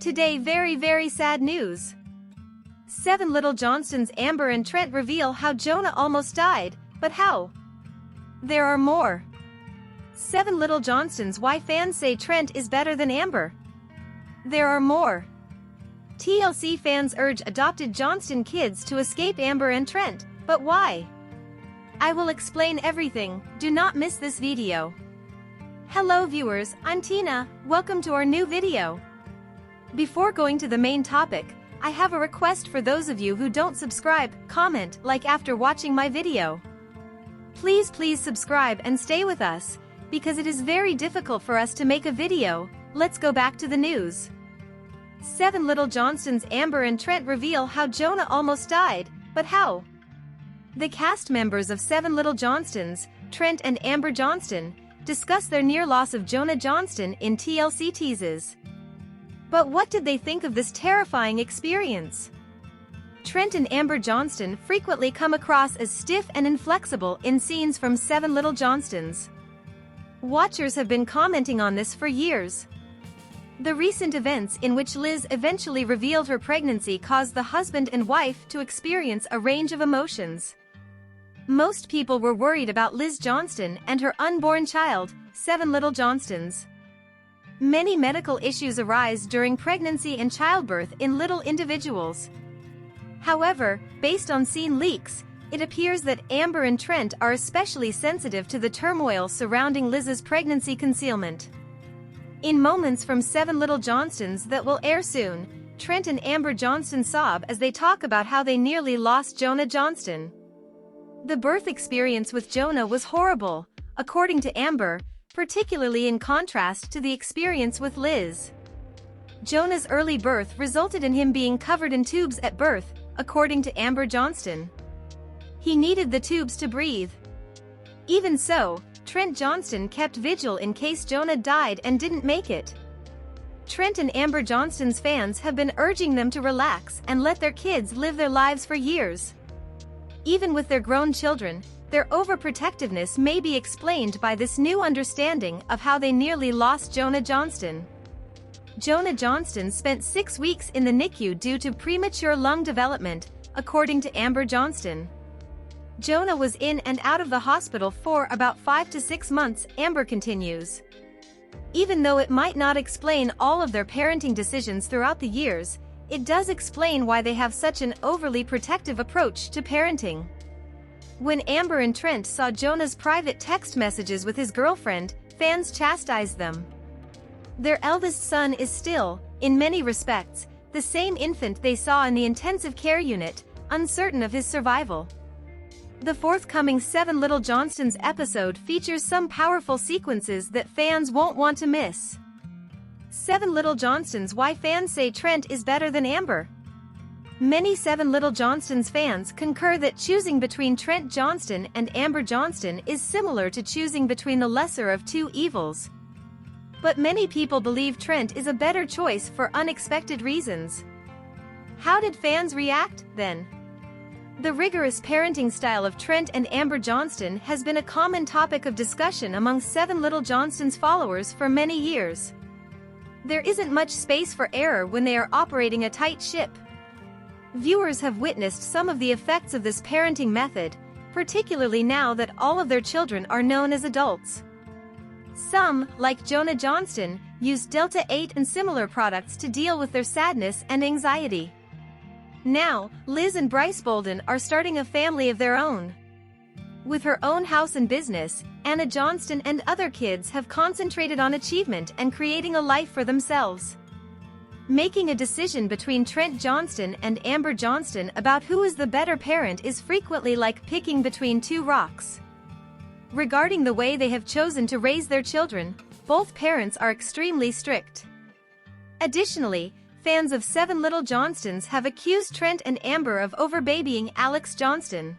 Today, very sad news. 7 little Johnstons, Amber and Trent reveal how Jonah almost died, but how? There are more. 7 little Johnstons, why fans say Trent is better than Amber. There are more. TLC fans urge adopted Johnston kids to escape Amber and Trent, but why? I will explain everything, do not miss this video. Hello viewers, I'm Tina, welcome to our new video. Before going to the main topic, I have a request for those of you who don't subscribe, comment, like after watching my video. Please subscribe and stay with us, because it is very difficult for us to make a video. Let's go back to the news. 7 little Johnstons, Amber and Trent reveal how Jonah almost died, but how? The cast members of 7 little Johnstons, Trent and Amber Johnston, discuss their near loss of Jonah Johnston in TLC teases. But what did they think of this terrifying experience? Trent and Amber Johnston frequently come across as stiff and inflexible in scenes from 7 little Johnstons. Watchers have been commenting on this for years. The recent events in which Liz eventually revealed her pregnancy caused the husband and wife to experience a range of emotions. Most people were worried about Liz Johnston and her unborn child, 7 little Johnstons. Many medical issues arise during pregnancy and childbirth in little individuals. However, based on scene leaks, it appears that Amber and Trent are especially sensitive to the turmoil surrounding Liz's pregnancy concealment. In moments from 7 little Johnstons that will air soon, Trent and Amber Johnston sob as they talk about how they nearly lost Jonah Johnston. The birth experience with Jonah was horrible, according to Amber, particularly in contrast to the experience with Liz. Jonah's early birth resulted in him being covered in tubes at birth, according to Amber Johnston. He needed the tubes to breathe. Even so, Trent Johnston kept vigil in case Jonah died and didn't make it. Trent and Amber Johnston's fans have been urging them to relax and let their kids live their lives for years. Even with their grown children, their overprotectiveness may be explained by this new understanding of how they nearly lost Jonah Johnston. Jonah Johnston spent 6 weeks in the NICU due to premature lung development, according to Amber Johnston. Jonah was in and out of the hospital for about 5 to 6 months, Amber continues. Even though it might not explain all of their parenting decisions throughout the years, it does explain why they have such an overly protective approach to parenting. When Amber and Trent saw Jonah's private text messages with his girlfriend, fans chastised them. Their eldest son is still, in many respects, the same infant they saw in the intensive care unit, uncertain of his survival. The forthcoming 7 Little Johnstons episode features some powerful sequences that fans won't want to miss. 7 Little Johnstons, why fans say Trent is better than Amber. Many 7 Little Johnstons fans concur that choosing between Trent Johnston and Amber Johnston is similar to choosing between the lesser of 2 evils. But many people believe Trent is a better choice for unexpected reasons. How did fans react, then? The rigorous parenting style of Trent and Amber Johnston has been a common topic of discussion among 7 Little Johnston's followers for many years. There isn't much space for error when they are operating a tight ship. Viewers have witnessed some of the effects of this parenting method, particularly now that all of their children are known as adults. Some, like Jonah Johnston, use Delta 8 and similar products to deal with their sadness and anxiety. Now, Liz and Brice are starting a family of their own. With her own house and business, Anna Johnston and other kids have concentrated on achievement and creating a life for themselves. Making a decision between Trent Johnston and Amber Johnston about who is the better parent is frequently like picking between 2 rocks. Regarding the way they have chosen to raise their children, both parents are extremely strict. Additionally, fans of 7 Little Johnstons have accused Trent and Amber of overbabying Alex Johnston.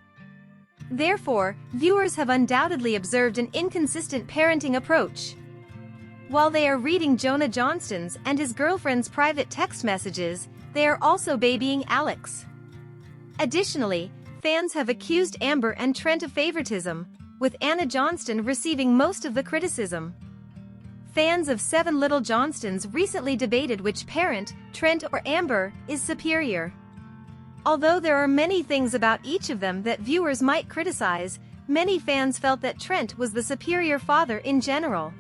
Therefore, viewers have undoubtedly observed an inconsistent parenting approach. While they are reading Jonah Johnston's and his girlfriend's private text messages, they are also babying Alex. Additionally, fans have accused Amber and Trent of favoritism, with Anna Johnston receiving most of the criticism. Fans of Seven Little Johnstons recently debated which parent, Trent or Amber, is superior. Although there are many things about each of them that viewers might criticize, many fans felt that Trent was the superior father in general.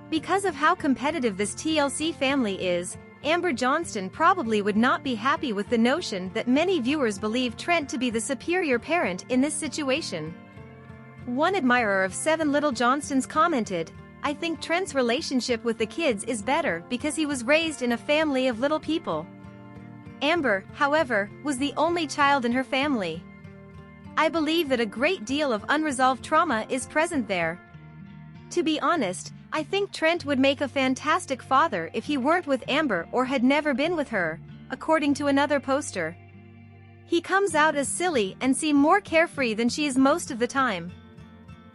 Because of how competitive this TLC family is, Amber Johnston probably would not be happy with the notion that many viewers believe Trent to be the superior parent in this situation. One admirer of Seven Little Johnstons commented, "I think Trent's relationship with the kids is better because he was raised in a family of little people. Amber, however, was the only child in her family. I believe that a great deal of unresolved trauma is present there. To be honest, I think Trent would make a fantastic father if he weren't with Amber or had never been with her," according to another poster. "He comes out as silly and seem more carefree than she is most of the time.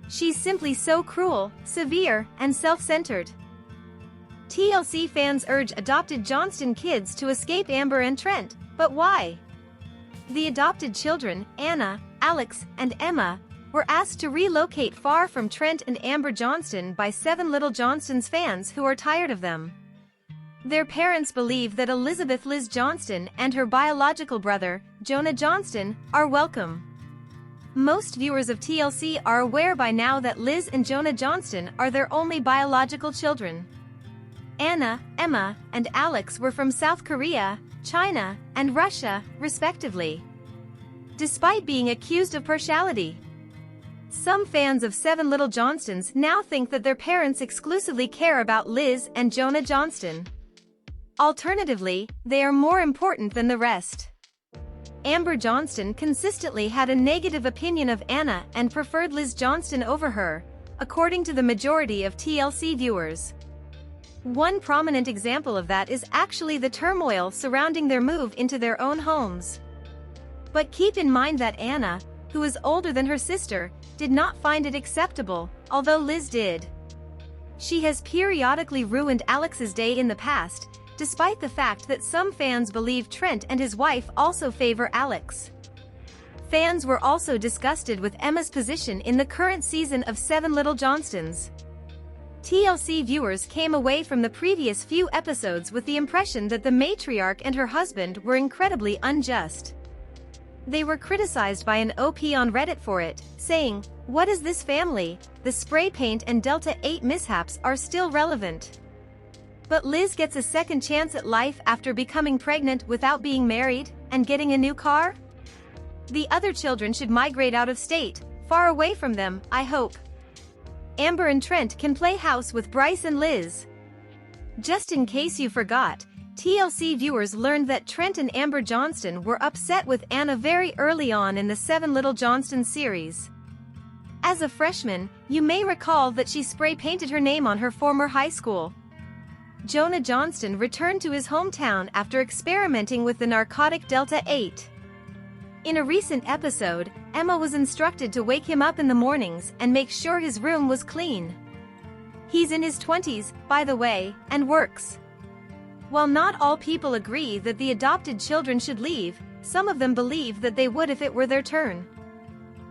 She's simply so cruel, severe, and self-centered." TLC fans urge adopted Johnston kids to escape Amber and Trent, but why? The adopted children, Anna, Alex, and Emma, were asked to relocate far from Trent and Amber Johnston by Seven Little Johnstons fans who are tired of them. Their parents believe that Elizabeth Liz Johnston and her biological brother, Jonah Johnston, are welcome. Most viewers of TLC are aware by now that Liz and Jonah Johnston are their only biological children. Anna, Emma, and Alex were from South Korea, China, and Russia, respectively. Despite being accused of partiality, some fans of Seven Little Johnstons now think that their parents exclusively care about Liz and Jonah Johnston. Alternatively, they are more important than the rest. Amber Johnston consistently had a negative opinion of Anna and preferred Liz Johnston over her, according to the majority of TLC viewers. One prominent example of that is actually the turmoil surrounding their move into their own homes. But keep in mind that Anna, who is older than her sister, did not find it acceptable, although Liz did. She has periodically ruined Alex's day in the past, despite the fact that some fans believe Trent and his wife also favor Alex. Fans were also disgusted with Emma's position in the current season of Seven Little Johnstons. TLC viewers came away from the previous few episodes with the impression that the matriarch and her husband were incredibly unjust. They were criticized by an OP on Reddit for it, saying, "What is this family? The spray paint and Delta 8 mishaps are still relevant. But Liz gets a second chance at life after becoming pregnant without being married and getting a new car? The other children should migrate out of state, far away from them, I hope. Amber and Trent can play house with Brice and Liz." Just in case you forgot, TLC viewers learned that Trent and Amber Johnston were upset with Anna very early on in the Seven Little Johnstons series. As a freshman, you may recall that she spray-painted her name on her former high school. Jonah Johnston returned to his hometown after experimenting with the narcotic Delta 8. In a recent episode, Emma was instructed to wake him up in the mornings and make sure his room was clean. He's in his 20s, by the way, and works. While not all people agree that the adopted children should leave, some of them believe that they would if it were their turn.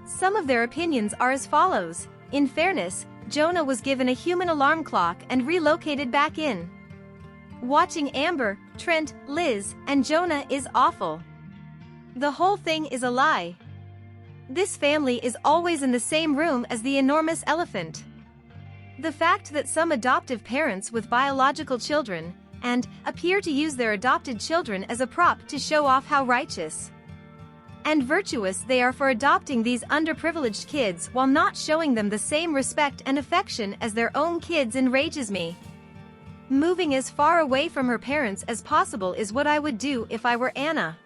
Some of their opinions are as follows. In fairness, Jonah was given a human alarm clock and relocated back in. Watching Amber, Trent, Liz, and Jonah is awful. The whole thing is a lie. This family is always in the same room as the enormous elephant. The fact that some adoptive parents with biological children, and appear to use their adopted children as a prop to show off how righteous and virtuous they are for adopting these underprivileged kids while not showing them the same respect and affection as their own kids enrages me. Moving as far away from her parents as possible is what I would do if I were Anna.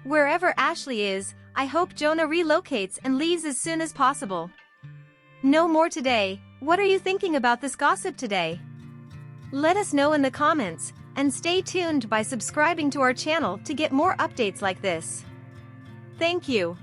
Wherever Ashley is, I hope Jonah relocates and leaves as soon as possible. No more today. What are you thinking about this gossip today? Let us know in the comments, and stay tuned by subscribing to our channel to get more updates like this. Thank you.